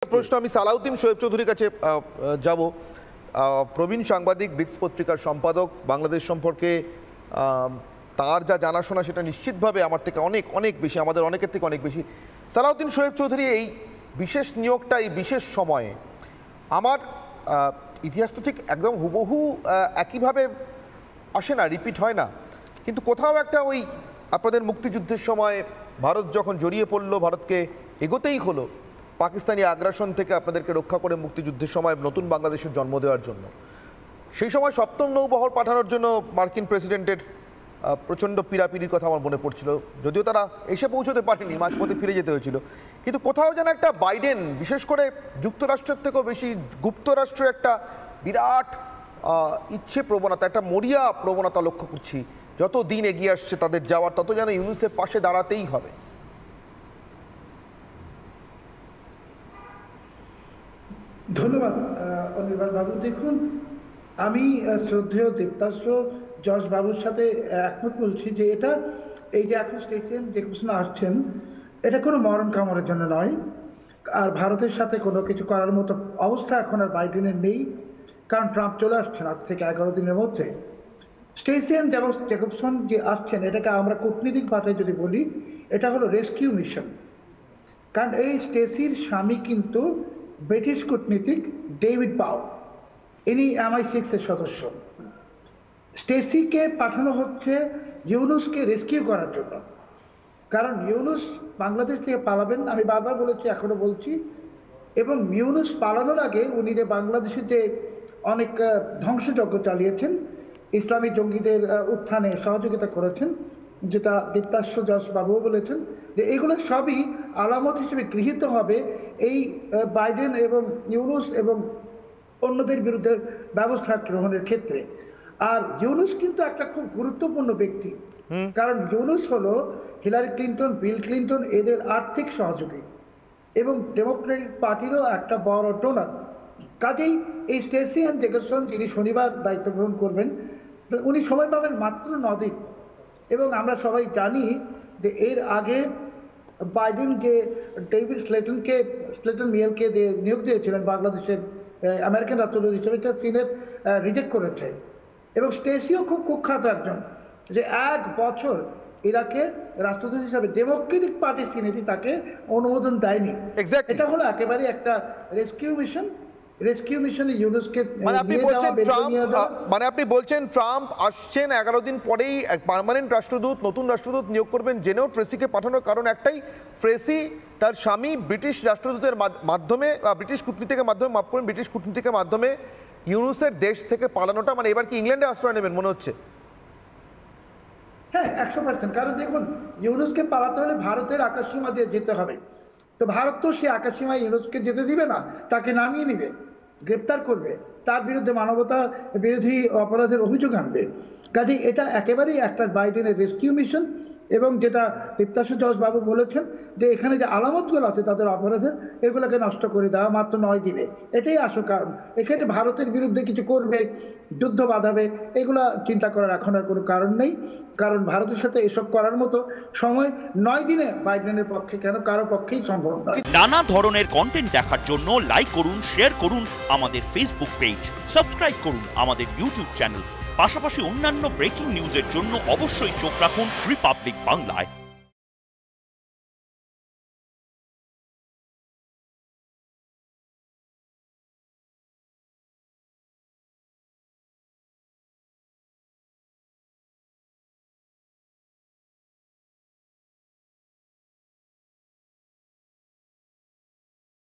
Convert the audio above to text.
প্রশ্ন আমি সালাউদ্দিন শোয়েব চৌধুরীর কাছে যাব। প্রবীণ সাংবাদিক, ব্রিটস পত্রিকার সম্পাদক, বাংলাদেশ সম্পর্কে তার যা জানাশোনা সেটা নিশ্চিতভাবে আমার থেকে অনেক অনেক বেশি, আমাদের অনেকের থেকে অনেক বেশি। সালাউদ্দিন শোয়েব চৌধুরী, এই বিশেষ নিয়োগটা এই বিশেষ সময়ে, আমার ইতিহাস তো ঠিক একদম হুবহু একইভাবে আসে না, রিপিট হয় না, কিন্তু কোথাও একটা ওই আপনাদের মুক্তিযুদ্ধের সময় ভারত যখন জড়িয়ে পড়লো, ভারতকে এগোতেই হলো পাকিস্তানি আগ্রাসন থেকে আপনাদেরকে রক্ষা করে মুক্তিযুদ্ধের সময় নতুন বাংলাদেশের জন্ম দেওয়ার জন্য, সেই সময় সপ্তম নৌবহর পাঠানোর জন্য মার্কিন প্রেসিডেন্টের প্রচণ্ড পীড়াপিড়ির কথা আমার মনে পড়ছিল। যদিও তারা এসে পৌঁছতে পারেনি, মাঝপথে ফিরে যেতে হয়েছিল, কিন্তু কোথাও যেন একটা বাইডেন, বিশেষ করে যুক্তরাষ্ট্রের থেকেও বেশি গুপ্তরাষ্ট্রের একটা বিরাট ইচ্ছে প্রবণতা, একটা মরিয়া প্রবণতা লক্ষ্য করছি। যত দিন এগিয়ে আসছে তাদের যাওয়ার, তত যেন ইউনুসের পাশে দাঁড়াতেই হবে। ধন্যবাদ অনির্বাণ বাবু। দেখুন, আমি শ্রদ্ধেয় দেবদাস যশ বাবুর সাথে একমত বলছি যে এই যে এখন স্টেশন যে প্রশ্ন আসছেন, এটা কোনো মরণ কামড়ের জন্য নয়, আর ভারতের সাথে কোনো কিছু করার মতো অবস্থা এখন আর বাইডেনের নেই, কারণ ট্রাম্প চলে আসছেন আজ থেকে 11 দিনের মধ্যে। স্টেশন জেকবসন যে আসছেন, এটাকে আমরা কূটনীতিক ভাষায় যদি বলি, এটা হলো রেস্কিউ মিশন। কারণ এই স্টেসির স্বামী কিন্তু ব্রিটিশ কূটনীতিক ডেভিড বাউ, ইনি MI6-এর সদস্য। স্টেসিকে পাঠানো হচ্ছে ইউনুসকে রেস্কিউ করার জন্য, কারণ ইউনুস বাংলাদেশ থেকে পালাবেন, আমি বারবার বলেছি, এখনো বলছি। এবং ইউনুস পালানোর আগে উনি যে বাংলাদেশে যে অনেক ধ্বংসযজ্ঞ চালিয়েছেন, ইসলামী জঙ্গিদের উত্থানে সহযোগিতা করেছেন, যেটা দেবদাস যশ বাবুও বলেছেন, যে এগুলো সবই আলামত হিসেবে গৃহীত হবে এই বাইডেন এবং ইউনুস এবং অন্যদের বিরুদ্ধে ব্যবস্থা গ্রহণের ক্ষেত্রে। আর ইউনুস কিন্তু একটা খুব গুরুত্বপূর্ণ ব্যক্তি, কারণ ইউনুস হলো হিলারি ক্লিন্টন, বিল ক্লিন্টন এদের আর্থিক সহযোগী এবং ডেমোক্রেটিক পার্টিরও একটা বড় ডোনার। কাজেই এই স্টেসিয়ান জেকবসন, যিনি শনিবার দায়িত্ব গ্রহণ করবেন, উনি সময় পাবেন মাত্র 9 দিন। এবং আমরা সবাই জানি যে এর আগে বাইডেন যে ডেভিড স্লেটন মিয়েলকে নিয়োগ দিয়েছিলেন বাংলাদেশের আমেরিকান রাষ্ট্রদূত হিসেবে, এটা সিনেট রিজেক্ট করেছে। এবং স্টেসিও খুব কুখ্যাত একজন, যে 1 বছর ইরাকের রাষ্ট্রদূত হিসাবে ডেমোক্রেটিক পার্টি সিনেটই তাকে অনুমোদন দেয়নি। এটা হলো একেবারে একটা রেস্কিউ মিশনে ইউনুসকে, মানে আপনি বলছেন ট্রাম্প আসছেন 11 দিন পরেই পার্মানেন্ট রাষ্ট্রদূত, নতুন রাষ্ট্রদূত নিয়োগ করবেন, জেনেও ট্রেসিকে পাঠানোর কারণ একটাই, ট্রেসি তার স্বামী ব্রিটিশ রাষ্ট্রদূতের মাধ্যমে, ব্রিটিশ কূটনীতিকের মাধ্যমে ইউনুসের দেশ থেকে পালানোটা, মানে এবার কি ইংল্যান্ডে আশ্রয় নেবেন মনে হচ্ছে? হ্যাঁ, 100%। কারণ দেখুন, ইউনুসকে পালাতে হলে ভারতের আকাশসীমা দিয়ে যেতে হবে, তো ভারত তো সে আকাশসীমায় ইউনুসকে যেতে দিবে না, তাকে নামিয়ে নিবে, গ্রেপ্তার করবে, তার বিরুদ্ধে মানবতা বিরোধী অপরাধের অভিযোগ আনবে। কাজে এটা একেবারেই একটা বাইডেনের রেস্কিউ মিশন। এবং যেটা দেবদাস যশ বাবু বলেছেন, যে এখানে যে আলামতগুলো আছে তাদের অপরাধের, এগুলোকে নষ্ট করে দেওয়া মাত্র 9 দিনে, এটাই আসল কারণ। এখানে ভারতের বিরুদ্ধে কিছু করবে, যুদ্ধ বাঁধাবে, এগুলো চিন্তা করার এখন আর কোনো কারণ নেই, কারণ ভারতের সাথে এসব করার মতো সময় 9 দিনে বাইডেনের পক্ষে কেন কারো পক্ষেই সম্ভব নয়। নানা ধরনের কন্টেন্ট দেখার জন্য লাইক করুন, শেয়ার করুন আমাদের ফেসবুক পেজ, সাবস্ক্রাইব করুন আমাদের ইউটিউব চ্যানেল। পাশাপাশি অন্যান্য ব্রেকিং নিউজের জন্য অবশ্যই চোখ রাখুন রিপাবলিক বাংলায়।